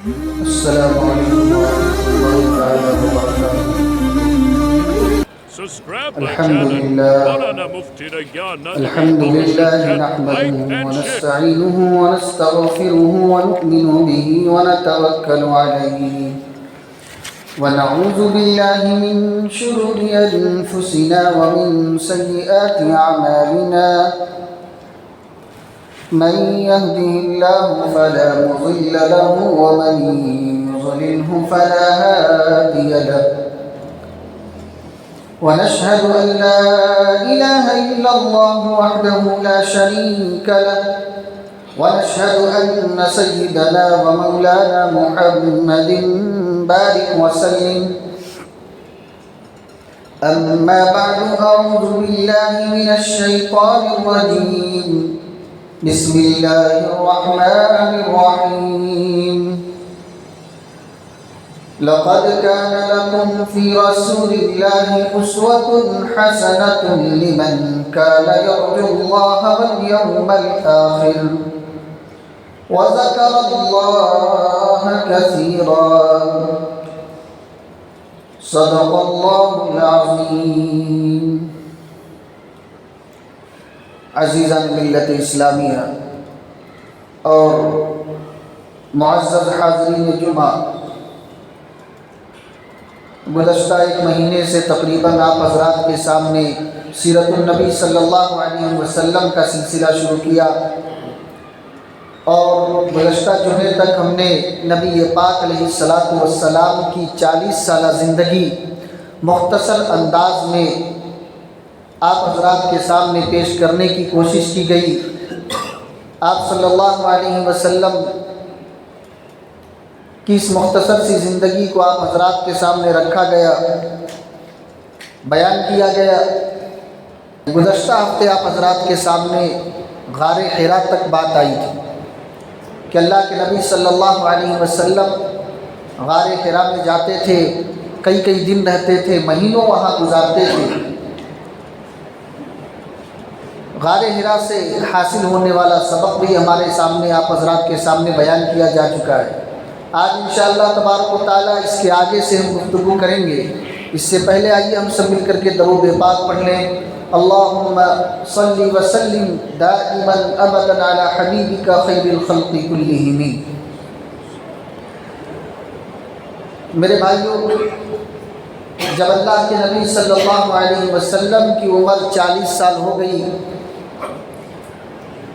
السلام علیکم ورحمۃ اللہ تعالی وبرکاتہ۔ Subscribe my الحمد channel. للہ Maulana Mufti Rayyan Nadwi الحمد Official للہ Channel. نحمده Like and share. ونستعینه ونستغفره ونؤمن به ونتوکل علیہ ونعوذ باللہ من شرور انفسنا ومن سیئات اعمالنا من يهده الله فلا مضل له ومن يضلله فلا هادي له ونشهد أن لا إله إلا الله وحده لا شريك له ونشهد أن سيدنا ومولانا محمد بارك وسلم أما بعد أعوذ بالله من الشيطان الرجيم بسم الله الرحمن الرحيم لقد كان لكم في رسول الله أسوة حسنة لمن كان يرجو الله واليوم الآخر وذكر الله كثيرا صدق الله العظيم۔ عزیزان ملت اسلامیہ اور معزز حاضرین جمعہ، گزشتہ ایک مہینے سے تقریباً آپ حضرات کے سامنے سیرت النبی صلی اللہ علیہ وسلم کا سلسلہ شروع کیا، اور گزشتہ جمعے تک ہم نے نبی پاک علیہ السلام کی 40 سالہ زندگی مختصر انداز میں آپ حضرات کے سامنے پیش کرنے کی کوشش کی گئی۔ آپ صلی اللہ علیہ وسلم کی اس مختصر سی زندگی کو آپ حضرات کے سامنے رکھا گیا، بیان کیا گیا۔ گزشتہ ہفتے آپ حضرات کے سامنے غار حرا تک بات آئی تھی کہ اللہ کے نبی صلی اللہ علیہ وسلم غار حرا میں جاتے تھے، کئی دن رہتے تھے، مہینوں وہاں گزارتے تھے۔ غار حرا سے حاصل ہونے والا سبق بھی ہمارے سامنے آپ حضرات کے سامنے بیان کیا جا چکا ہے۔ آج انشاءاللہ تبارک و تعالیٰ اس کے آگے سے ہم گفتگو کریں گے۔ اس سے پہلے آئیے ہم سب مل کر کے درود پاک پڑھ لیں۔ اللہم صلی وسلم دائما ابدا علی حبیبک خیر الخلق کلہم۔ میرے بھائیوں، جب اللہ کے نبی صلی اللہ علیہ وسلم کی عمر 40 سال ہو گئی،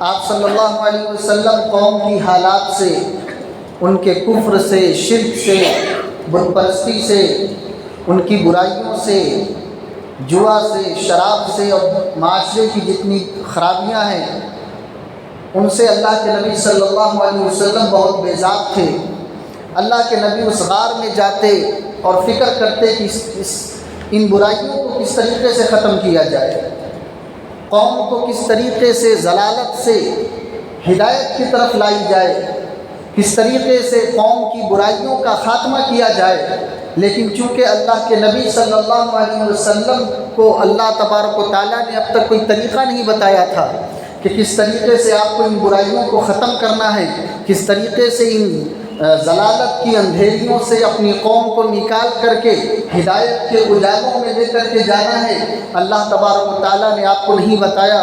آپ صلی اللہ علیہ وسلم قوم کی حالات سے، ان کے کفر سے، شرک سے، بت پرستی سے، ان کی برائیوں سے، جوا سے، شراب سے اور معاشرے کی جتنی خرابیاں ہیں، ان سے اللہ کے نبی صلی اللہ علیہ وسلم بہت بیزار تھے۔ اللہ کے نبی اس غار میں جاتے اور فکر کرتے کہ ان برائیوں کو کس طریقے سے ختم کیا جائے، قوم کو کس طریقے سے ضلالت سے ہدایت کی طرف لائی جائے، کس طریقے سے قوم کی برائیوں کا خاتمہ کیا جائے۔ لیکن چونکہ اللہ کے نبی صلی اللہ علیہ وسلم کو اللہ تبارک و تعالیٰ نے اب تک کوئی طریقہ نہیں بتایا تھا کہ کس طریقے سے آپ کو ان برائیوں کو ختم کرنا ہے، کس طریقے سے ان ضلالت کی اندھیریوں سے اپنی قوم کو نکال کر کے ہدایت کے اجالوں میں لے کر کے جانا ہے، اللہ تبارک و تعالیٰ نے آپ کو نہیں بتایا۔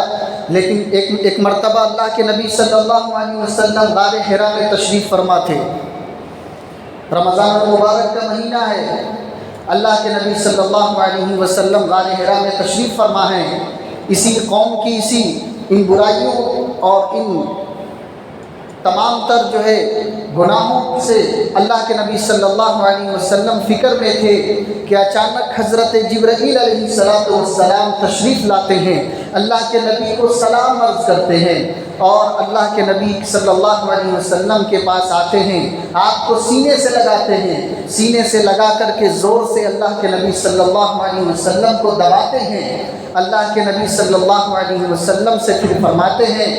لیکن ایک مرتبہ اللہ کے نبی صلی اللہ علیہ وسلم غار حرا میں تشریف فرما تھے۔ رمضان المبارک کا مہینہ ہے، اللہ کے نبی صلی اللہ علیہ وسلم غار حرا میں تشریف فرما ہیں، اسی قوم کی ان برائیوں اور ان تمام تر گناہوں سے اللہ کے نبی صلی اللہ علیہ وسلم فکر میں تھے کہ اچانک حضرت جبرائیل علیہ السلام تشریف لاتے ہیں، اللہ کے نبی کو سلام عرض کرتے ہیں اور اللہ کے نبی صلی اللہ علیہ وسلم کے پاس آتے ہیں، آپ کو سینے سے لگاتے ہیں، سینے سے لگا کر کے زور سے اللہ کے نبی صلی اللہ علیہ وسلم کو دباتے ہیں۔ اللہ کے نبی صلی اللہ علیہ وسلم سے پھر فرماتے ہیں،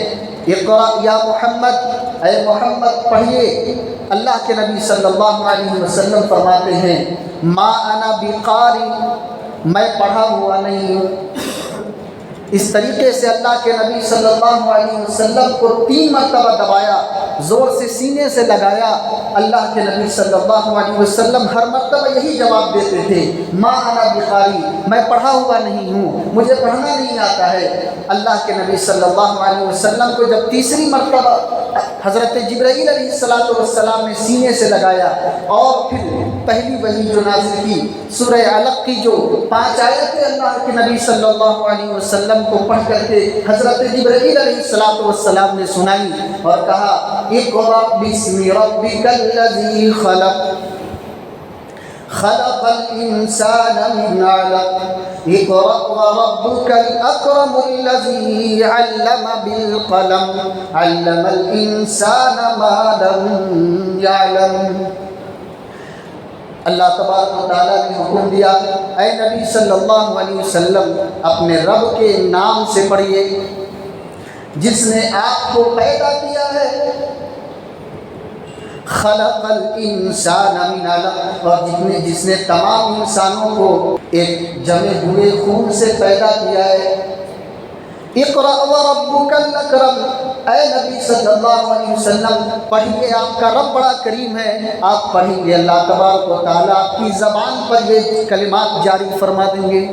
اقرأ یا محمد، اے محمد پڑھیے۔ اللہ کے نبی صلی اللہ علیہ وسلم فرماتے ہیں، ما انا بقاری، میں پڑھا ہوا نہیں ہوں۔ اس طریقے سے اللہ کے نبی صلی اللہ علیہ وسلم کو 3 مرتبہ دبایا، زور سے سینے سے لگایا۔ اللہ کے نبی صلی اللہ علیہ وسلم ہر مرتبہ یہی جواب دیتے تھے، ما انا بقاری، میں پڑھا ہوا نہیں ہوں، مجھے پڑھنا نہیں آتا ہے۔ اللہ کے نبی صلی اللہ علیہ وسلم کو جب تیسری مرتبہ حضرت جبرائیل علیہ السلام نے سینے سے لگایا اور پھر پہلی وحی جو نازل کی سورہ علق کی جو 5 آیتیں اللہ کے نبی صلی اللہ علیہ وسلم کو پڑھ کر کے حضرت جبرائیل علیہ السلام نے سنائی اور کہا، اقرأ بسم ربک الذی خلق، خلق الانسان من علق، اقرأ وربک الاکرم الذی علم بالقلم، علم الانسان ما لم یعلم۔ اللہ تبارک و تعالیٰ نے حکم دیا، اے نبی صلی اللہ علیہ وسلم اپنے رب کے نام سے پڑھیے جس نے آپ کو پیدا کیا ہے، خلق الانسان من علق، اور جس نے تمام انسانوں کو ایک جمے ہوئے خون سے پیدا کیا ہے۔ اقرأ وربک الاکرم، اے نبی صلی اللہ علیہ وسلم پڑھیے، آپ کا رب بڑا کریم ہے، آپ پڑھیں گے اللہ تبارک و تعالیٰ آپ کی زبان پر یہ کلمات جاری فرما دیں گے۔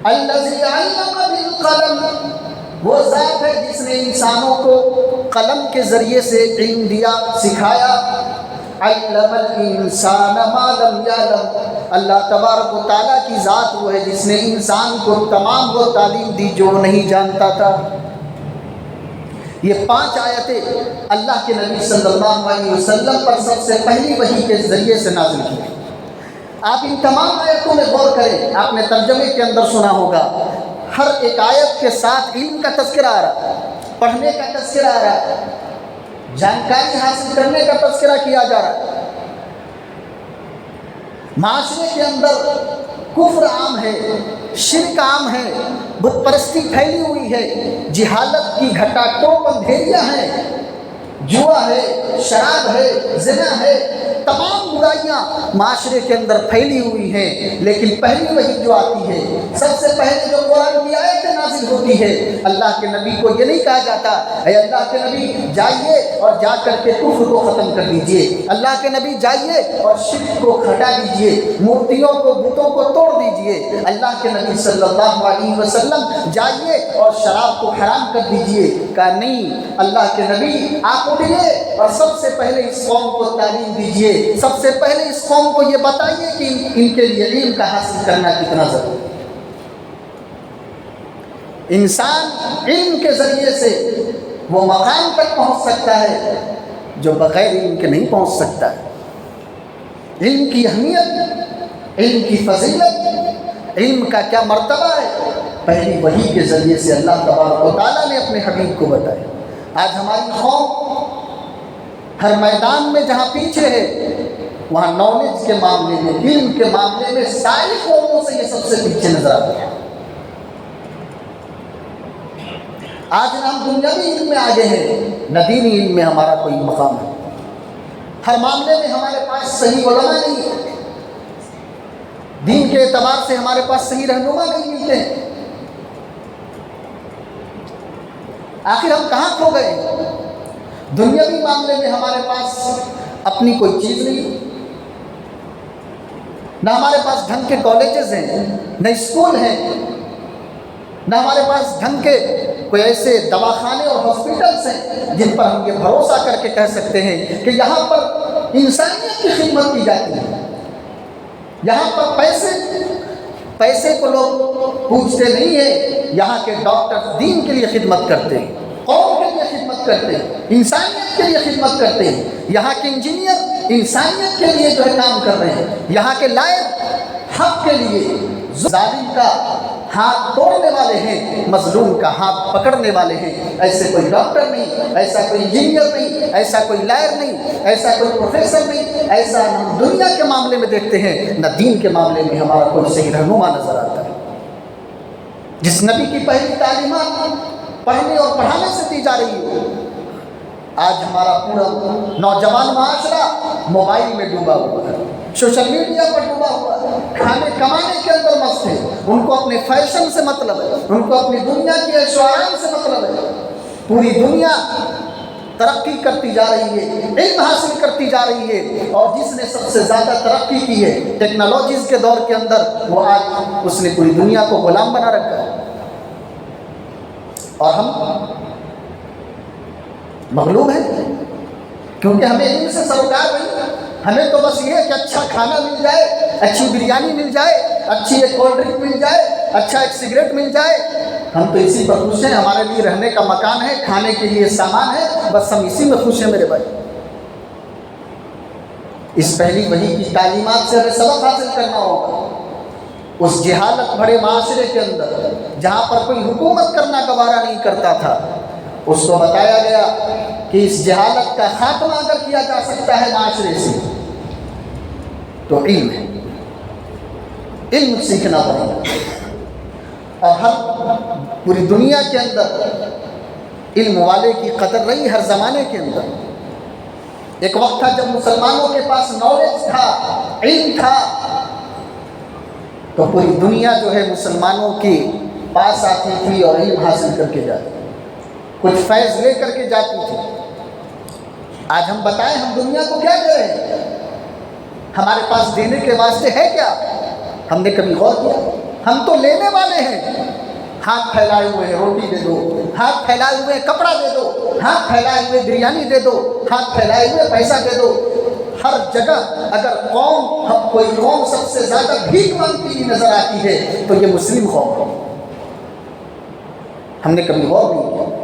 الذی علم بالقلم، وہ ذات ہے جس نے انسانوں کو قلم کے ذریعے سے علم دیا، سکھایا۔ علم الانسان ما لم یعلم، اللہ تبارک و تعالیٰ کی ذات وہ ہے جس نے انسان کو تمام وہ تعلیم دی جو وہ نہیں جانتا تھا۔ یہ 5 آیتیں اللہ کے نبی صلی اللہ علیہ وسلم پر سب سے پہلی وحی کے ذریعے سے نازل کی۔ آپ ان تمام آیتوں میں غور کریں، آپ نے ترجمے کے اندر سنا ہوگا، ہر ایک آیت کے ساتھ علم کا تذکرہ آ رہا ہے، پڑھنے کا تذکرہ آ رہا ہے، جانکاری حاصل کرنے کا تذکرہ کیا جا رہا ہے۔ معاشرے کے اندر کفر عام ہے، شرک عام ہے، بت پرستی پھیلی ہوئی ہے، جہالت کی گھٹا ٹوپ اندھیریاں ہیں، جوا ہے، شراب ہے، زنا ہے، تمام برائیاں معاشرے کے اندر پھیلی ہوئی ہیں۔ لیکن پہلی وحی جو آتی ہے، سب سے پہلے جو قرآن کی آیت نازل ہوتی ہے، اللہ کے نبی کو یہ نہیں کہا جاتا اے اللہ کے نبی جائیے اور جا کر کے کفر کو ختم کر دیجئے، اللہ کے نبی جائیے اور شرک کو ہٹا دیجئے، مورتیوں کو بتوں کو توڑ دیجئے۔ اللہ کے نبی صلی اللہ علیہ وسلم جائیے اور شراب کو حرام کر دیجئے، کہا نہیں، اللہ کے نبی آپ اٹھیے اور سب سے پہلے اس قوم کو تعلیم دیجئے، سب سے پہلے اس قوم کو یہ بتائیے کہ ان کے لیے علم کا حاصل کرنا کتنا ضروری ہے۔ انسان علم کے ذریعے سے وہ مقام تک پہنچ سکتا ہے جو بغیر علم کے نہیں پہنچ سکتا ہے۔ علم کی اہمیت، علم کی فضیلت، علم کا کیا مرتبہ ہے، پہلی وحی کے ذریعے سے اللہ تبارک و تعالیٰ نے اپنے حبیب کو بتایا۔ آج ہماری قوم ہر میدان میں جہاں پیچھے ہے، وہاں نالج کے معاملے میں، علم کے معاملے میں ساری قوموں سے یہ سب سے پیچھے نظر آتے ہیں۔ آج ہم دنیاوی علم میں آگے ہیں، نہ دینی علم میں ہمارا کوئی مقام ہے۔ ہر معاملے میں ہمارے پاس صحیح علماء نہیں ہے، دین کے اعتبار سے ہمارے پاس صحیح رہنما نہیں ملتے ہیں۔ آخر ہم کہاں کھو گئے؟ دنیاوی معاملے میں ہمارے پاس اپنی کوئی چیز نہیں، نہ ہمارے پاس ڈھنگ کے کالجز ہیں، نہ اسکول ہیں، نہ ہمارے پاس ڈھنگ کے کوئی ایسے دواخانے اور ہاسپٹلس ہیں جن پر ہم یہ بھروسہ کر کے کہہ سکتے ہیں کہ یہاں پر انسانیت کی خدمت کی جاتی ہے۔ یہاں پر پیسے کو لوگ پوچھتے نہیں ہیں، یہاں کے ڈاکٹر دین کے لیے خدمت کرتے ہیں، قوم کے لیے خدمت کرتے ہیں، انسانیت کے لیے خدمت کرتے ہیں۔ یہاں کے انجینئر انسانیت کے لیے جو ہے کام کر رہے ہیں، یہاں کے لائر حق کے لیے، ظالم کا ہاتھ توڑنے والے ہیں، مظلوم کا ہاتھ پکڑنے والے ہیں۔ ایسے کوئی ڈاکٹر نہیں، ایسا کوئی انجینئر نہیں، ایسا کوئی لائر نہیں، ایسا کوئی پروفیسر نہیں، ایسا ہم دنیا کے معاملے میں دیکھتے ہیں، نہ دین کے معاملے میں ہمارا کوئی صحیح رہنما نظر آتا ہے۔ جس نبی کی پہلی تعلیمات پڑھنے اور پڑھانے سے دی جا رہی ہے، آج ہمارا پورا نوجوان معاشرہ موبائل میں ڈوبا ہوا ہے، سوشل میڈیا پر ڈوبا ہوا ہے۔ کھانے کمانے کے اندر مست ہے، ان کو اپنے فیشن سے مطلب ہے، ان کو اپنی دنیا کی عیش و آرام سے مطلب ہے۔ پوری دنیا ترقی کرتی جا رہی ہے، علم حاصل کرتی جا رہی ہے، اور جس نے سب سے زیادہ ترقی کی ہے ٹیکنالوجیز کے دور کے اندر، وہ آج اس نے پوری دنیا کو غلام بنا رکھا ہے، اور ہم مغلوب ہیں، کیونکہ ہمیں علم سے سروکار نہیں۔ ہمیں تو بس یہ ہے کہ اچھا کھانا مل جائے، اچھی بریانی مل جائے، اچھی ایک کولڈ ڈرنک مل جائے، اچھا ایک سگریٹ مل جائے، ہم تو اسی پر خوش ہیں۔ ہمارے لیے رہنے کا مکان ہے، کھانے کے لیے سامان ہے، بس ہم اسی میں خوش ہیں میرے بھائی۔ اس پہلی وحی کی تعلیمات سے ہمیں سبق حاصل کرنا ہوگا۔ اس جہالت بھرے معاشرے کے اندر جہاں پر کوئی حکومت کرنا گوارا نہیں کرتا تھا، اس کو بتایا گیا کہ اس جہالت کا خاتمہ اگر کیا جا سکتا ہے معاشرے سے تو علم ہے، علم سیکھنا پڑے گا۔ اور ہر پوری دنیا کے اندر علم والے کی قدر رہی، ہر زمانے کے اندر۔ ایک وقت تھا جب مسلمانوں کے پاس نالج تھا، علم تھا، تو پوری دنیا جو ہے مسلمانوں کے پاس آتی تھی اور علم حاصل کر کے جاتی، کچھ فیض لے کر کے جاتی تھی۔ آج ہم بتائیں ہم دنیا کو کیا دے رہے ہیں؟ ہمارے پاس دینے کے واسطے ہے کیا؟ ہم نے کبھی غور کیا؟ ہم تو لینے والے ہیں۔ ہاتھ پھیلائے ہوئے روٹی دے دو، ہاتھ پھیلائے ہوئے کپڑا دے دو، ہاتھ پھیلائے ہوئے بریانی دے دو، ہاتھ پھیلائے ہوئے پیسہ دے دو۔ ہر جگہ اگر کوئی قوم سب سے زیادہ بھیک مانگتی ہوئی نظر آتی ہے تو یہ مسلم قوم ہے۔ ہم نے کبھی غور نہیں کیا؟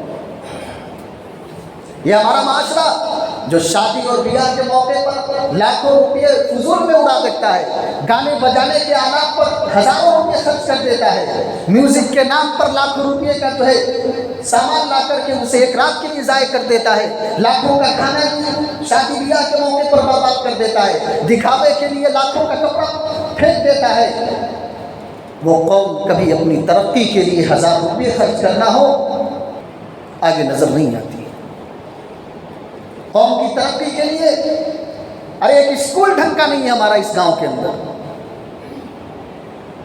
یہ ہمارا معاشرہ جو شادی اور بیاہ کے موقع پر لاکھوں روپئے فضول میں اڑا دیتا ہے، گانے بجانے کے آلات پر ہزاروں روپئے خرچ کر دیتا ہے، میوزک کے نام پر لاکھوں روپئے کا جو ہے سامان لا کر کے اسے ایک رات کے لیے ضائع کر دیتا ہے، لاکھوں کا کھانا شادی بیاہ کے موقع پر برباد کر دیتا ہے، دکھاوے کے لیے لاکھوں کا کپڑا پھینک دیتا ہے۔ وہ قوم کبھی اپنی ترقی کے لیے ہزار روپئے خرچ کرنا ہو آگے نظر نہیں آتی۔ قوم کی ترقی کے لیے ارے ایک اسکول ڈھنگ کا نہیں ہے ہمارا اس گاؤں کے اندر،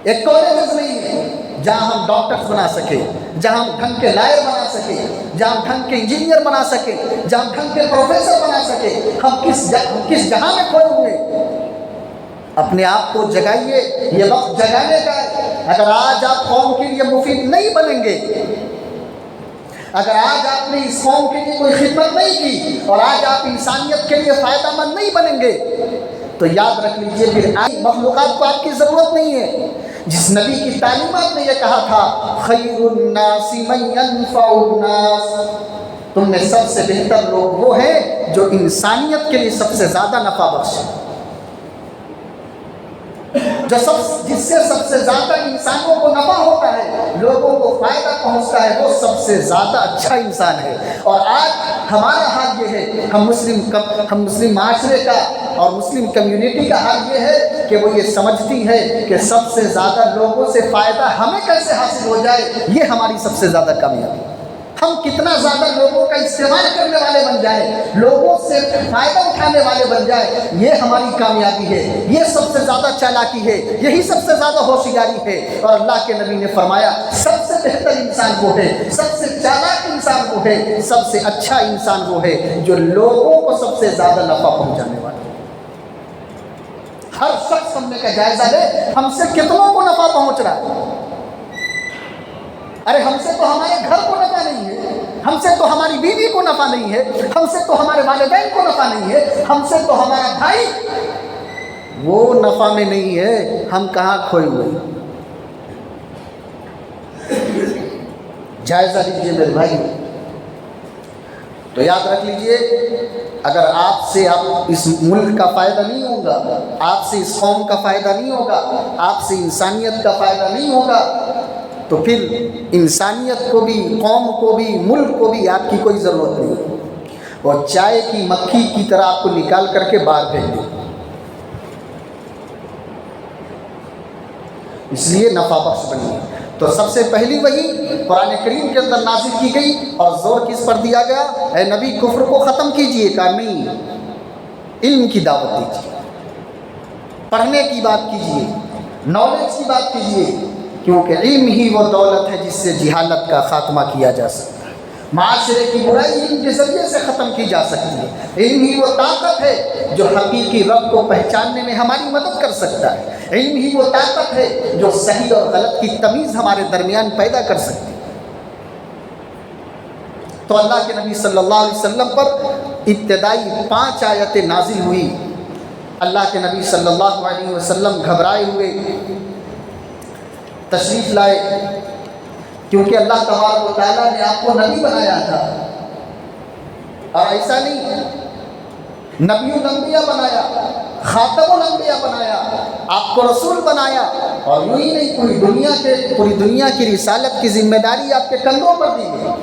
ایک کالجز نہیں ہے جہاں ہم ڈاکٹرز بنا سکے، جہاں ہم ڈھنگ کے لائر بنا سکے، جہاں ہم ڈھنگ کے انجینئر بنا سکے، جہاں ہم ڈھنگ کے پروفیسر بنا سکے۔ ہم کس جہاں میں کھوئے ہوئے؟ اپنے آپ کو جگائیے، یہ وقت جگانے کا ہے۔ اگر آج آپ قوم کے لیے مفید نہیں بنیں گے، اگر آج آپ نے اس قوم کے لیے کوئی خدمت نہیں کی اور آج آپ انسانیت کے لیے فائدہ مند نہیں بنیں گے تو یاد رکھ لیجئے پھر مخلوقات کو آپ کی ضرورت نہیں ہے۔ جس نبی کی تعلیمات میں یہ کہا تھا خیر الناس من ينفع الناس، تم میں سب سے بہتر لوگ وہ ہیں جو انسانیت کے لیے سب سے زیادہ نفع بخش ہیں، جس سے سب سے زیادہ انسانوں کو نفع ہوتا ہے، لوگوں کو فائدہ پہنچتا ہے، وہ سب سے زیادہ اچھا انسان ہے۔ اور آج ہمارا حال یہ ہے، ہم مسلم معاشرے کا اور مسلم کمیونٹی کا حال یہ ہے کہ وہ یہ سمجھتی ہے کہ سب سے زیادہ لوگوں سے فائدہ ہمیں کیسے حاصل ہو جائے، یہ ہماری سب سے زیادہ کامیابی ہے۔ ہم کتنا زیادہ لوگوں کا استعمال کرنے والے بن جائیں، لوگوں سے فائدہ اٹھانے والے بن جائیں، یہ ہماری کامیابی ہے، یہ سب سے زیادہ چالاکی ہے، یہی سب سے زیادہ ہوشیاری ہے۔ اور اللہ کے نبی نے فرمایا سب سے بہتر انسان وہ ہے، سب سے چالاک انسان وہ ہے، سب سے اچھا انسان وہ ہے جو لوگوں کو سب سے زیادہ نفع پہنچانے والا ہے۔ ہر شخص سننے کا جائزہ لے، ہم سے کتنوں کو نفع پہنچ رہا ہے؟ ارے ہم سے تو ہمارے گھر کو نفع نہیں ہے، ہم سے تو ہماری بیوی کو نفع نہیں ہے، ہم سے تو ہمارے والدین کو نفع نہیں ہے، ہم سے تو ہمارا بھائی وہ نفع میں نہیں ہے، ہم کہاں کھوئے ہوئے؟ جائزہ لیجیے میرے بھائی۔ تو یاد رکھ لیجئے اگر آپ سے اس ملک کا فائدہ نہیں ہوگا، آپ سے اس قوم کا فائدہ نہیں ہوگا، آپ سے انسانیت کا فائدہ نہیں ہوگا تو پھر انسانیت کو بھی، قوم کو بھی، ملک کو بھی آپ کی کوئی ضرورت نہیں، اور چائے کی مکھی کی طرح آپ کو نکال کر کے باہر پھینک دیں۔ اس لیے نفع بخش بنیے۔ تو سب سے پہلی وحی قرآن کریم کے اندر نازل کی گئی اور زور کس پر دیا گیا؟ اے نبی کفر کو ختم کیجئے، کہا نہیں، علم کی دعوت دیجئے، پڑھنے کی بات کیجئے، نالج کی بات کیجیے، کیونکہ علم ہی وہ دولت ہے جس سے جہالت کا خاتمہ کیا جا سکتا ہے، معاشرے کی برائی علم کے ذریعے سے ختم کی جا سکتی ہے، علم ہی وہ طاقت ہے جو حقیقی رب کو پہچاننے میں ہماری مدد کر سکتا ہے، علم ہی وہ طاقت ہے جو صحیح اور غلط کی تمیز ہمارے درمیان پیدا کر سکتی ہے۔ تو اللہ کے نبی صلی اللہ علیہ وسلم پر ابتدائی 5 آیتیں نازل ہوئی۔ اللہ کے نبی صلی اللہ علیہ وسلم گھبرائے ہوئے تشریف لائے، کیونکہ اللہ تبارک و تعالیٰ نے آپ کو نبی بنایا تھا، اور ایسا نہیں، نبی الانبیاء بنایا، خاتم الانبیاء بنایا، آپ کو رسول بنایا، اور یوں ہی نہیں، پوری دنیا کی رسالت کی ذمہ داری آپ کے کندھوں پر دی گئی۔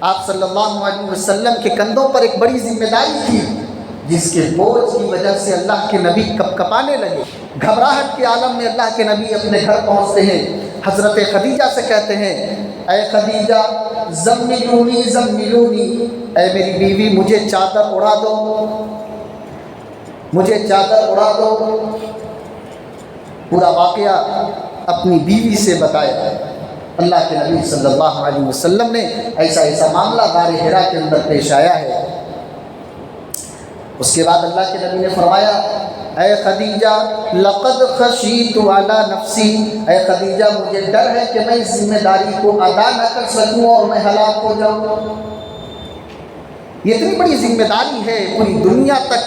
آپ صلی اللہ علیہ وسلم کے کندھوں پر ایک بڑی ذمہ داری تھی، جس کے بوجھ کی وجہ سے اللہ کے نبی کپ کپانے لگے۔ گھبراہٹ کے عالم میں اللہ کے نبی اپنے گھر پہنچتے ہیں، حضرت خدیجہ سے کہتے ہیں، اے خدیجہ زملونی زملونی، اے میری بیوی مجھے چادر اڑا دو، مجھے چادر اڑا دو۔ پورا واقعہ اپنی بیوی سے بتایا۔ اللہ کے نبی صلی اللہ علیہ وسلم نے ایسا معاملہ غار حرا کے اندر پیش آیا ہے۔ اس کے بعد اللہ کے نبی نے فرمایا، اے خدیجہ لقد خشیت علی نفسی، اے خدیجہ مجھے ڈر ہے کہ میں اس ذمہ داری کو ادا نہ کر سکوں اور میں ہلاک ہو جاؤں۔ یہ اتنی بڑی ذمہ داری ہے، پوری دنیا تک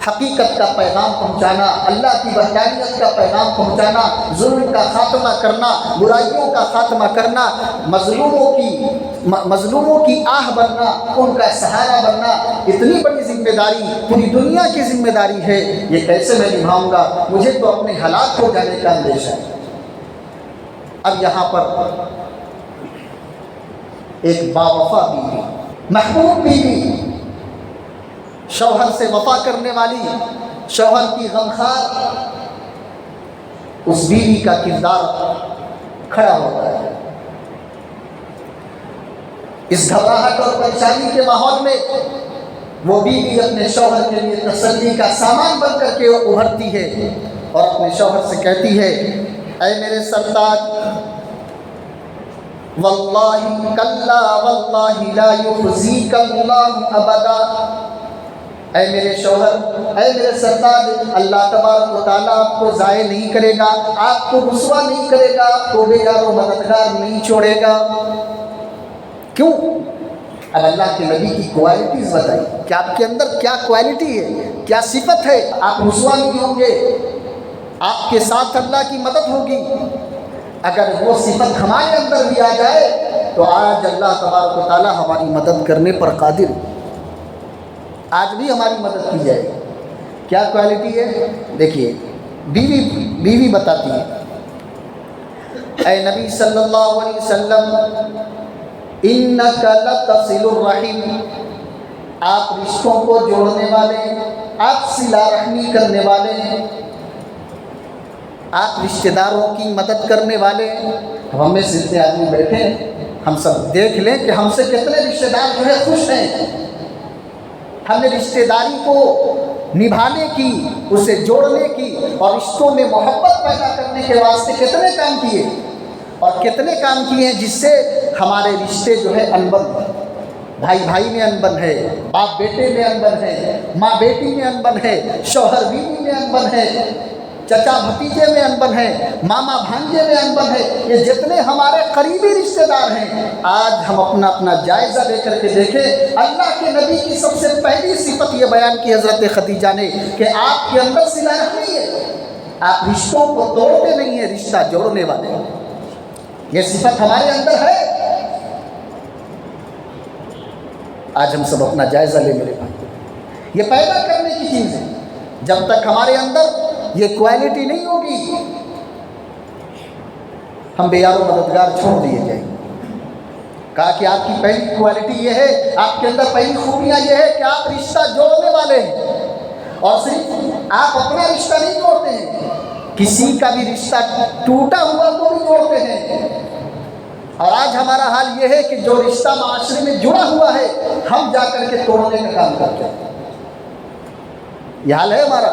حقیقت کا پیغام پہنچانا، اللہ کی وحدانیت کا پیغام پہنچانا، ظلم کا خاتمہ کرنا، برائیوں کا خاتمہ کرنا، مظلوموں کی آہ بننا، ان کا سہارا بننا، اتنی بڑی ذمہ داری پوری دنیا کی ذمہ داری ہے، یہ کیسے میں نبھاؤں گا؟ مجھے تو اپنے ہلاک ہو جانے کا اندیشہ ہے۔ اب یہاں پر ایک باوفا بیوی، محبوب بیوی، شوہر سے وفا کرنے والی، شوہر کی غمخوار، اس بیوی کا کردار کھڑا ہوتا ہے۔ اس گھبراہٹ اور پریشانی کے ماحول میں وہ بیوی اپنے شوہر کے لیے تسلی کا سامان بن کر کے ابھرتی ہے اور اپنے شوہر سے کہتی ہے، اے میرے سرتاج، واللہ کلا واللہ لا یخزیک اللہ ابدا، اے میرے شوہر، اے میرے سرتاج، اللہ تبارک و تعالیٰ آپ کو ضائع نہیں کرے گا، آپ کو رسوا نہیں کرے گا، آپ کو بے یار و مددگار نہیں چھوڑے گا۔ کیوں؟ اب اللہ کے نبی کی کوالٹیز بتائی کہ آپ کے اندر کیا کوالٹی ہے، کیا صفت ہے۔ آپ رسوا نہیں ہوں گے، آپ کے ساتھ اللہ کی مدد ہوگی۔ اگر وہ صفت ہمارے اندر بھی آ جائے تو آج اللہ تبارک و تعالیٰ ہماری مدد کرنے پر قادر ہے، آج بھی ہماری مدد کی جائے گی۔ کیا کوالٹی ہے؟ دیکھیے، بیوی بتاتی ہے، اے نبی صلی اللہ علیہ وسلم، انک لتصل الرحم، آپ رشتوں کو جوڑنے والے، آپ صلہ رحمی کرنے والے ہیں، آپ رشتہ داروں کی مدد کرنے والے ہیں۔ اب ہم میں سے اتنے آدمی بیٹھے ہیں، ہم سب دیکھ لیں کہ ہم سے کتنے رشتہ دار جو ہے خوش ہیں۔ ہم نے رشتہ داری کو نبھانے کی، اسے جوڑنے کی اور رشتوں میں محبت پیدا کرنے کے واسطے کتنے کام کیے، اور کتنے کام کیے ہیں جس سے ہمارے رشتے جو ہے انبن ہیں۔ بھائی بھائی میں انبن ہے، باپ بیٹے میں انبن ہے، ماں بیٹی میں انبن ہے، شوہر بیوی میں انبن ہے، چچا بھتیجے میں انبن ہے، ماما بھانجے میں انبن ہے۔ یہ جتنے ہمارے قریبی رشتہ دار ہیں، آج ہم اپنا جائزہ لے کر کے دیکھیں۔ اللہ کے نبی کی سب سے پہلی صفت یہ بیان کی حضرت خدیجہ نے کہ آپ کے اندر صلہ رحمی ہے، آپ رشتوں کو توڑتے نہیں ہیں، رشتہ جوڑنے والے ہیں۔ یہ صفت ہمارے اندر ہے۔ آج ہم سب اپنا جائزہ لیں میرے بھائی، یہ پیدا کرنے کی چیز ہے۔ جب تک ہمارے اندر یہ کوالٹی نہیں ہوگی، ہم بے یار و مددگار چھوڑ دیے جائیں گے۔ کہا کہ آپ کی پہلی کوالٹی یہ ہے، آپ کے اندر پہلی خوبیاں یہ ہے کہ آپ رشتہ جوڑنے والے ہیں، اور صرف آپ اپنا رشتہ نہیں جوڑتے ہیں، کسی کا بھی رشتہ ٹوٹا ہوا تو بھی جوڑتے ہیں۔ اور آج ہمارا حال یہ ہے کہ جو رشتہ معاشرے میں جڑا ہوا ہے، ہم جا کر کے توڑنے کا کام کرتے ہیں۔ یہ حال ہے ہمارا۔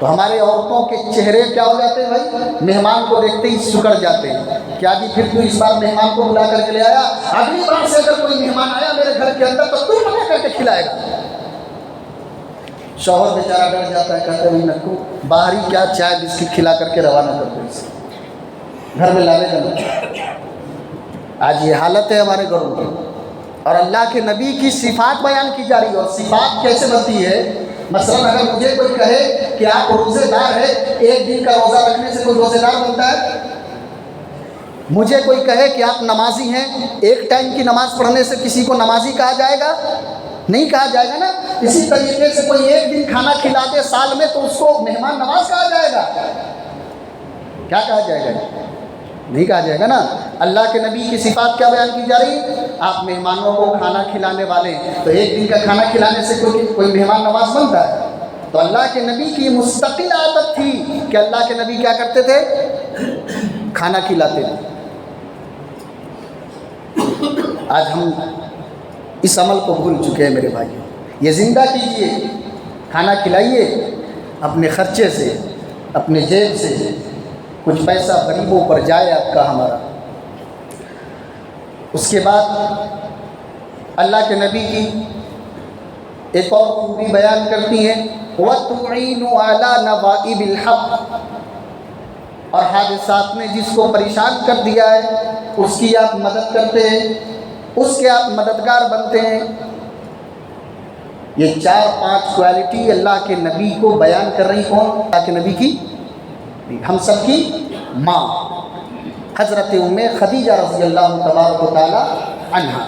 تو ہمارے عورتوں کے چہرے کیا ہو جاتے ہیں بھائی؟ مہمان کو دیکھتے ہی سکڑ جاتے ہیں. کیا جی پھر تو اس بار مہمان کو بلا کر کے لے آیا، اگلی بار سے اگر کوئی مہمان آیا میرے گھر کے اندر تو پکا کر کے کھلائے گا. شوہر بیچارہ ڈر جاتا ہے، کہتے ہیں نکو باہر ہی کیا چائے بسکٹ کھلا کر کے روانہ کرتے ہیں، گھر میں لاوے گا نہیں. آج یہ حالت ہے ہمارے گھروں کی. اور اللہ کے نبی کی صفات بیان کی جا رہی ہے. اور صفات کیسے بنتی ہے؟ مثلا اگر مجھے کوئی کہے کہ آپ روزے دار ہے، ایک دن کا روزہ رکھنے سے کوئی روزے دار بنتا ہے؟ مجھے کوئی کہے کہ آپ نمازی ہیں، ایک ٹائم کی نماز پڑھنے سے کسی کو نمازی کہا جائے گا؟ نہیں کہا جائے گا نا. اسی طریقے سے کوئی ایک دن کھانا کھلا دے سال میں تو اس کو مہمان نواز کہا جائے گا؟ کیا کہا جائے گا؟ نہیں کہا جائے گا نا. اللہ کے نبی کی صفات کیا بیان کی جا رہی ہے؟ آپ مہمانوں کو کھانا کھلانے والے، تو ایک دن کا کھانا کھلانے سے کوئی مہمان نواز بنتا ہے؟ تو اللہ کے نبی کی مستقل عادت تھی کہ اللہ کے نبی کیا کرتے تھے؟ کھانا کھلاتے تھے. آج ہم اس عمل کو بھول چکے ہیں میرے بھائیوں. یہ زندہ کیجئے، کھانا کھلائیے اپنے خرچے سے، اپنے جیب سے. کچھ پیسہ غریبوں پر جائے آپ کا ہمارا. اس کے بعد اللہ کے نبی کی ایک اور خوبی بیان کرتی ہیں، وَتُعِينُ عَلَى نَوَائِبِ الْحَقِّ. اور حادثات نے جس کو پریشان کر دیا ہے اس کی آپ مدد کرتے ہیں، اس کے آپ مددگار بنتے ہیں. یہ 4-5 کوالٹی اللہ کے نبی کو بیان کر رہی. کون؟ اللہ کے نبی کی، ہم سب کی ماں حضرت ام خدیجہ رضی اللہ تبارک و تعالی عنہا.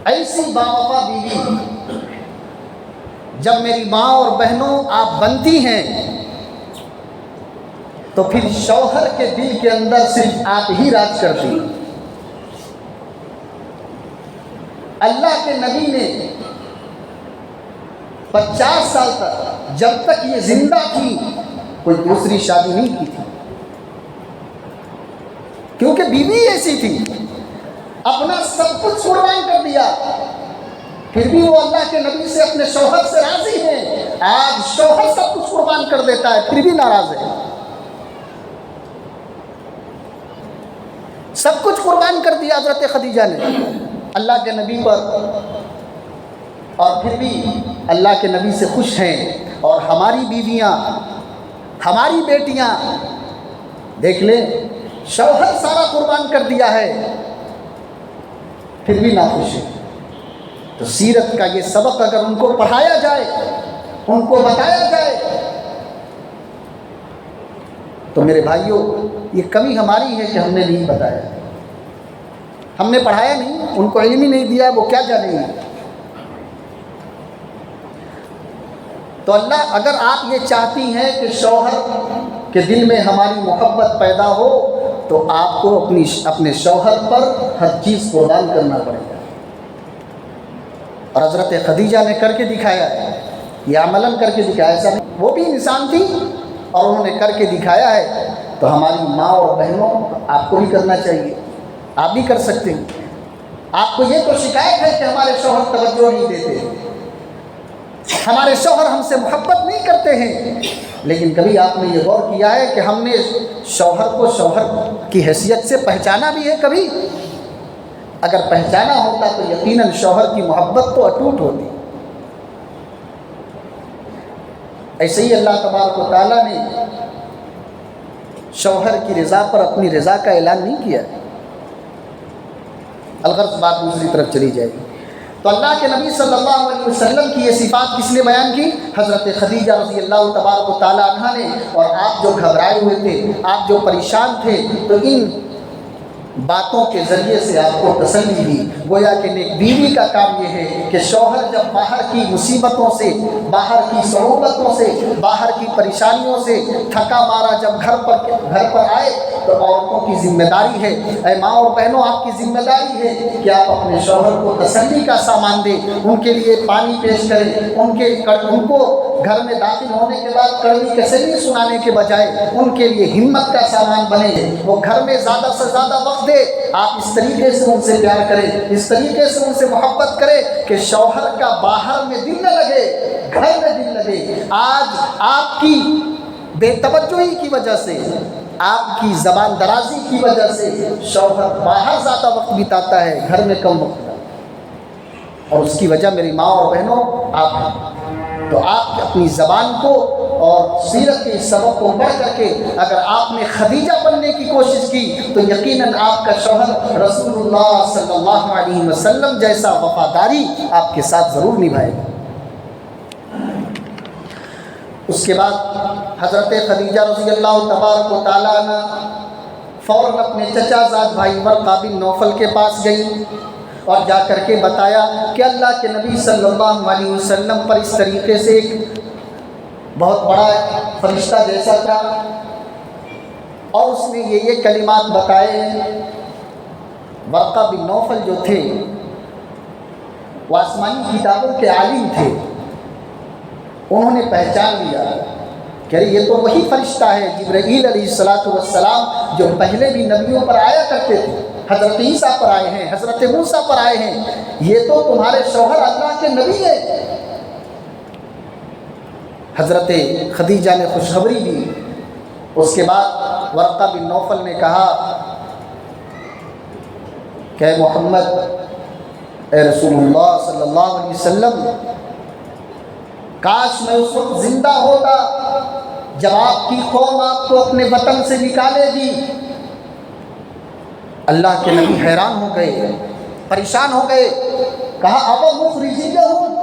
ایسی باوفا بیوی جب میری ماں اور بہنوں آپ بنتی ہیں تو پھر شوہر کے دل کے اندر صرف آپ ہی راج کرتی ہیں. اللہ کے نبی نے 50 سال تک جب تک یہ زندہ تھی کوئی دوسری شادی نہیں کی تھی، کیونکہ بیوی ایسی تھی، اپنا سب کچھ قربان کر دیا. پھر بھی وہ اللہ کے نبی سے اپنے شوہر سے راضی ہیں. آج شوہر سب کچھ قربان کر دیتا ہے پھر بھی ناراض ہے. سب کچھ قربان کر دیا حضرت خدیجہ نے اللہ کے نبی پر، اور پھر بھی اللہ کے نبی سے خوش ہیں. اور ہماری بیویاں، ہماری بیٹیاں دیکھ لیں، شوہر سارا قربان کر دیا ہے پھر بھی ناخوش ہے. تو سیرت کا یہ سبق اگر ان کو پڑھایا جائے، ان کو بتایا جائے، تو میرے بھائیوں یہ کمی ہماری ہے کہ ہم نے نہیں بتایا، ہم نے پڑھایا نہیں، ان کو علم ہی نہیں دیا، وہ کیا جانیں گے. تو اللہ، اگر آپ یہ چاہتی ہیں کہ شوہر کے دل میں ہماری محبت پیدا ہو تو آپ کو اپنے شوہر پر ہر چیز قربان کرنا پڑے گا. اور حضرت خدیجہ نے کر کے دکھایا ہے، یہ عملاً کر کے دکھایا. ایسا نہیں، وہ بھی انسان تھی اور انہوں نے کر کے دکھایا ہے. تو ہماری ماں اور بہنوں، آپ کو بھی کرنا چاہیے، آپ بھی کر سکتے ہیں. آپ کو یہ تو شکایت ہے کہ ہمارے شوہر توجہ نہیں دیتے، ہمارے شوہر ہم سے محبت نہیں کرتے ہیں، لیکن کبھی آپ نے یہ غور کیا ہے کہ ہم نے شوہر کو شوہر کی حیثیت سے پہچانا بھی ہے؟ کبھی اگر پہچانا ہوتا تو یقیناً شوہر کی محبت تو اٹوٹ ہوتی. ایسے ہی اللہ تبارک و تعالیٰ نے شوہر کی رضا پر اپنی رضا کا اعلان نہیں کیا. الغرض بات دوسری طرف چلی جائے گی. تو اللہ کے نبی صلی اللہ علیہ وسلم کی یہ صفات کس نے بیان کی؟ حضرت خدیجہ رضی اللہ تبارک و تعالیٰ عنہا نے. اور آپ جو گھبرائے ہوئے تھے، آپ جو پریشان تھے، تو ان باتوں کے ذریعے سے آپ کو تسلی دی. گویا کہ نیک بیوی کا کام یہ ہے کہ شوہر جب باہر کی مصیبتوں سے، باہر کی صعوبتوں سے، باہر کی پریشانیوں سے تھکا مارا جب گھر پر آئے تو عورتوں کی ذمہ داری ہے، اے ماں اور بہنوں آپ کی ذمہ داری ہے کہ آپ اپنے شوہر کو تسلی کا سامان دیں، ان کے لیے پانی پیش کریں، ان کو گھر میں داخل ہونے کے بعد کڑوی کسری سنانے کے بجائے ان کے لیے ہمت کا سامان بنے، وہ گھر میں زیادہ سے زیادہ وقت دے، آپ اس طریقے سے ان سے پیار کریں، اس طریقے سے ان سے محبت کریں کہ شوہر کا باہر میں دل نہ لگے، گھر میں دل لگے۔ آج آپ کی بے توجہی کی وجہ سے، آپ کی زبان درازی کی وجہ سے شوہر باہر زیادہ وقت بتاتا ہے، گھر میں کم وقت، اور اس کی وجہ میری ماں اور بہنوں آپ ہیں۔ تو آپ اپنی زبان کو اور سیرت کے اس سبق کو پڑھ کر کے اگر آپ نے خدیجہ بننے کی کوشش کی تو یقیناً آپ کا شوہر رسول اللہ صلی اللہ علیہ وسلم جیسا وفاداری آپ کے ساتھ ضرور نبھائے گا۔ اس کے بعد حضرت خدیجہ رضی اللہ تبارک و تعالیٰ عنہ فوراً اپنے چچا زاد بھائی ورقہ بن نوفل کے پاس گئی اور جا کر کے بتایا کہ اللہ کے نبی صلی اللہ علیہ وسلم پر اس طریقے سے ایک بہت بڑا فرشتہ جیسا تھا، اور اس نے یہ کلمات بتائے۔ ورقہ بن نوفل جو تھے وہ آسمانی کتابوں کے عالم تھے، انہوں نے پہچان لیا کہ یہ تو وہی فرشتہ ہے جبرائیل علیہ السلام جو پہلے بھی نبیوں پر آیا کرتے تھے، حضرت عیسیٰ پر آئے ہیں، حضرت موسیٰ پر آئے ہیں، یہ تو تمہارے شوہر اللہ کے نبی ہیں۔ حضرت خدیجہ نے خوشخبری دی۔ اس کے بعد ورقہ بن نوفل نے کہا کہ اے محمد، اے رسول اللہ صلی اللہ علیہ وسلم، کاش میں اس وقت زندہ ہوتا جب آپ کی قوم آپ کو اپنے وطن سے نکالے گی۔ اللہ کے نبی حیران ہو گئے، پریشان ہو گئے، کہا اب مخرجیہم،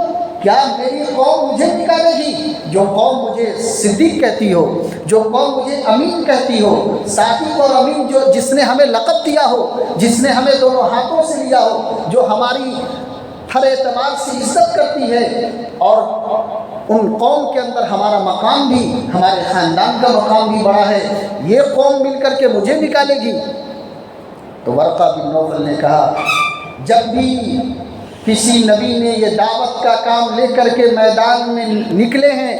کیا میری قوم مجھے نکالے گی؟ جو قوم مجھے صدیق کہتی ہو، جو قوم مجھے امین کہتی ہو، صادق اور امین جس نے ہمیں لقب دیا ہو، جس نے ہمیں دونوں ہاتھوں سے لیا ہو، جو ہماری ہر اعتبار سے عزت کرتی ہے، اور ان قوم کے اندر ہمارا مقام بھی، ہمارے خاندان کا مقام بھی بڑا ہے، یہ قوم مل کر کے مجھے نکالے گی؟ تو ورقہ بن نوفل نے کہا جب بھی کسی نبی نے یہ دعوت کا کام لے کر کے میدان میں نکلے ہیں،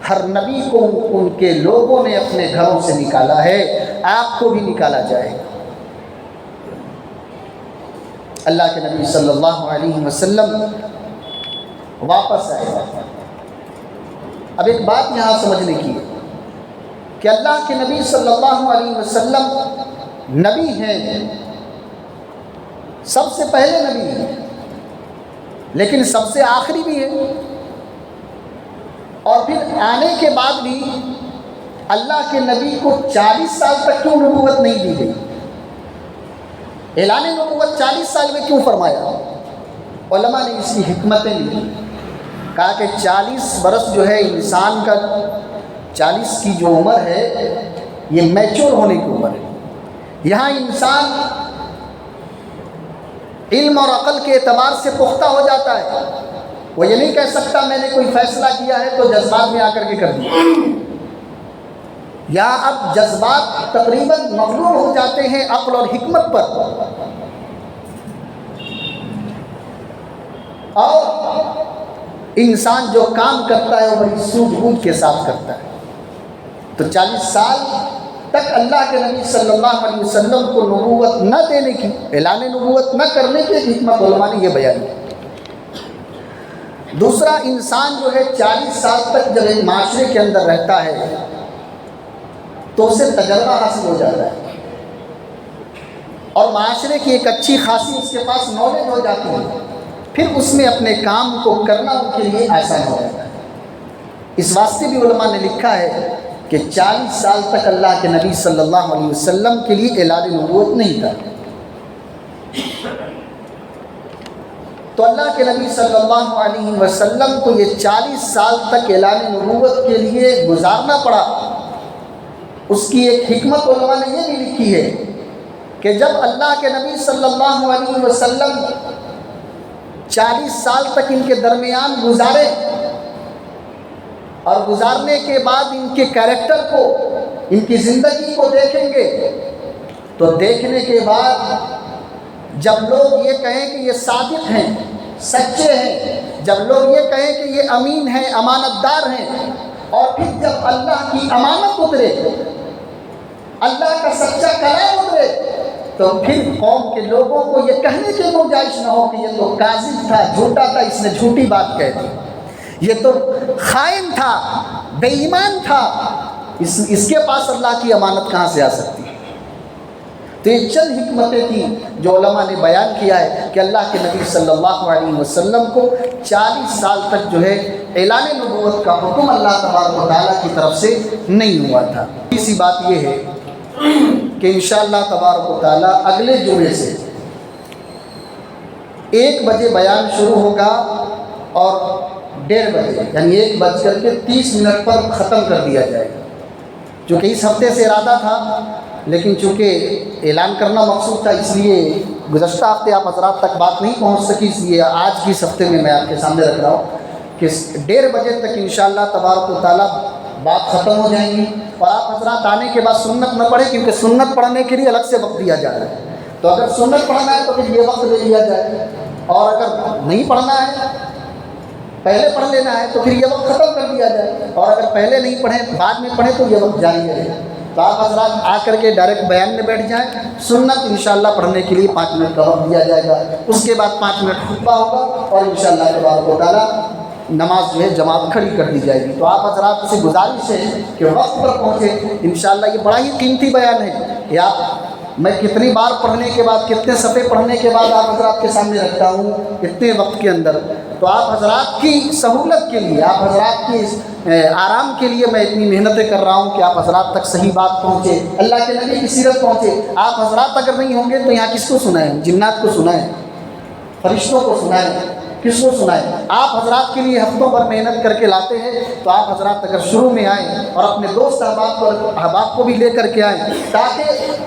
ہر نبی کو ان کے لوگوں نے اپنے گھروں سے نکالا ہے، آپ کو بھی نکالا جائے گا۔ اللہ کے نبی صلی اللہ علیہ وسلم واپس آئے۔ اب ایک بات یہاں سمجھنے کی ہے کہ اللہ کے نبی صلی اللہ علیہ وسلم نبی ہیں، سب سے پہلے نبی ہیں، لیکن سب سے آخری بھی ہیں، اور پھر آنے کے بعد بھی اللہ کے نبی کو 40 سال تک کیوں نبوت نہیں دی گئی؟ اعلان نبوت 40 سال میں کیوں فرمایا؟ علماء نے اس کی حکمتیں لی، کہا کہ 40 برس جو ہے انسان کا، 40 کی جو عمر ہے یہ میچور ہونے کی عمر ہے۔ یہاں انسان علم اور عقل کے اعتبار سے پختہ ہو جاتا ہے، وہ یہ نہیں کہہ سکتا میں نے کوئی فیصلہ کیا ہے تو جذبات میں آ کر کے کر دیا۔ یا اب جذبات تقریباً مغلوب ہو جاتے ہیں عقل اور حکمت پر، اور انسان جو کام کرتا ہے وہ بڑی سوجھ بوجھ کے ساتھ کرتا ہے۔ تو 40 سال تک اللہ کے نبی صلی اللہ علیہ وسلم کو نبوت نہ دینے کی، اعلان نبوت نہ کرنے کی حکمت علماء نے یہ بیان کی۔ دوسرا، انسان جو ہے 40 سال تک جب ایک معاشرے کے اندر رہتا ہے تو اسے تجربہ حاصل ہو جاتا ہے، اور معاشرے کی ایک اچھی خاصی اس کے پاس نالج ہو جاتی ہے، پھر اس میں اپنے کام کو کرنا ان کے لیے آسان ہو جاتا ہے۔ اس واسطے بھی علماء نے لکھا ہے کہ 40 سال تک اللہ کے نبی صلی اللہ علیہ وسلم کے لیے اعلان نبوت نہیں تھا۔ تو اللہ کے نبی صلی اللہ علیہ وسلم کو یہ 40 سال تک اعلان نبوت کے لیے گزارنا پڑا۔ اس کی ایک حکمت علماء نے یہ بھی لکھی ہے کہ جب اللہ کے نبی صلی اللہ علیہ وسلم 40 سال تک ان کے درمیان گزارے، اور گزارنے کے بعد ان کے کیریکٹر کو، ان کی زندگی کو دیکھیں گے، تو دیکھنے کے بعد جب لوگ یہ کہیں کہ یہ صادق ہیں، سچے ہیں، جب لوگ یہ کہیں کہ یہ امین ہیں، امانت دار ہیں، اور پھر جب اللہ کی امانت اترے، اللہ کا سچا کلام اترے، تو پھر قوم کے لوگوں کو یہ کہنے کی گنجائش نہ ہو کہ یہ تو کاذب تھا، جھوٹا تھا، اس نے جھوٹی بات کہہ دی، یہ تو خائن تھا، بے ایمان تھا، اس کے پاس اللہ کی امانت کہاں سے آ سکتی ہے؟ تو یہ چند حکمتیں تھیں جو علماء نے بیان کیا ہے کہ اللہ کے نبی صلی اللہ علیہ وسلم کو 40 سال تک جو ہے اعلان نبوت کا حکم اللہ تبارک و تعالیٰ کی طرف سے نہیں ہوا تھا۔ اسی بات یہ ہے کہ انشاءاللہ تبارک و تعالیٰ اگلے جمعے سے 1 بجے بیان شروع ہوگا اور 1:30 بجے یعنی 1:30 پر ختم کر دیا جائے گا، جو کہ اس ہفتے سے ارادہ تھا، لیکن چونکہ اعلان کرنا مقصود تھا اس لیے گزشتہ ہفتے آپ حضرات تک بات نہیں پہنچ سکی، اس لیے آج کی اس ہفتے میں آپ کے سامنے رکھ رہا ہوں کہ 1:30 بجے تک انشاءاللہ تبارک و تعالیٰ بات ختم ہو جائیں گی، اور آپ حضرات آنے کے بعد سنت نہ پڑھیں، کیونکہ سنت پڑھنے کے لیے الگ سے وقت دیا جا رہا ہے، تو اگر سنت پڑھنا ہے تو پھر یہ وقت لے لیا جائے، اور اگر نہیں پڑھنا ہے، پہلے پڑھ لینا ہے، تو پھر یہ وقت ختم کر دیا جائے، اور اگر پہلے نہیں پڑھیں بعد میں پڑھیں تو یہ وقت جاری رہے۔ تو آپ حضرات آ کر کے ڈائریکٹ بیان میں بیٹھ جائیں، سنت انشاءاللہ پڑھنے کے لیے 5 منٹ کا وقت دیا جائے گا، اس کے بعد 5 منٹ خطبہ ہوگا، اور انشاءاللہ تبارک و تعالیٰ نماز جو ہے جماعت کھڑی کر دی جائے گی۔ تو آپ حضرات سے گزارش ہے کہ وقت پر پہنچے، انشاءاللہ یہ بڑا ہی قیمتی بیان ہے، یہ آپ میں کتنی بار پڑھنے کے بعد، کتنے صفحے پڑھنے کے بعد آپ حضرات کے سامنے رکھتا ہوں اتنے وقت کے اندر، تو آپ حضرات کی سہولت کے لیے، آپ حضرات کی آرام کے لیے میں اتنی محنتیں کر رہا ہوں کہ آپ حضرات تک صحیح بات پہنچے، اللہ کے نبی کی سیرت پہنچے۔ آپ حضرات اگر نہیں ہوں گے تو یہاں کس کو سنائیں؟ جنات کو سنائیں، فرشتوں کو سنائیں، کس کو سنائیں؟ آپ حضرات کے لیے ہفتوں بھر محنت کر کے لاتے ہیں، تو آپ حضرات اگر شروع میں آئیں اور اپنے دوست احباب کو بھی لے کر کے آئیں، تاکہ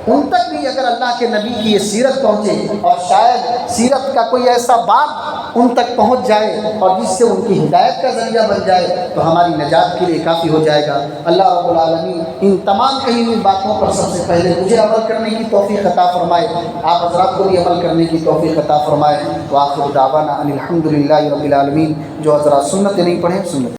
ان تک بھی اگر اللہ کے نبی کی یہ سیرت پہنچے، اور شاید سیرت کا کوئی ایسا باب ان تک پہنچ جائے اور جس سے ان کی ہدایت کا ذریعہ بن جائے، تو ہماری نجات کے لیے کافی ہو جائے گا۔ اللہ رب العالمین ان تمام کہی ہوئی باتوں پر سب سے پہلے مجھے عمل کرنے کی توفیق عطا فرمائے، آپ حضرات کو بھی عمل کرنے کی توفیق عطا فرمائے۔ وآخر دعوانا ان الحمد للہ رب العالمین۔ جو حضرات سنت نہیں پڑھیں سنت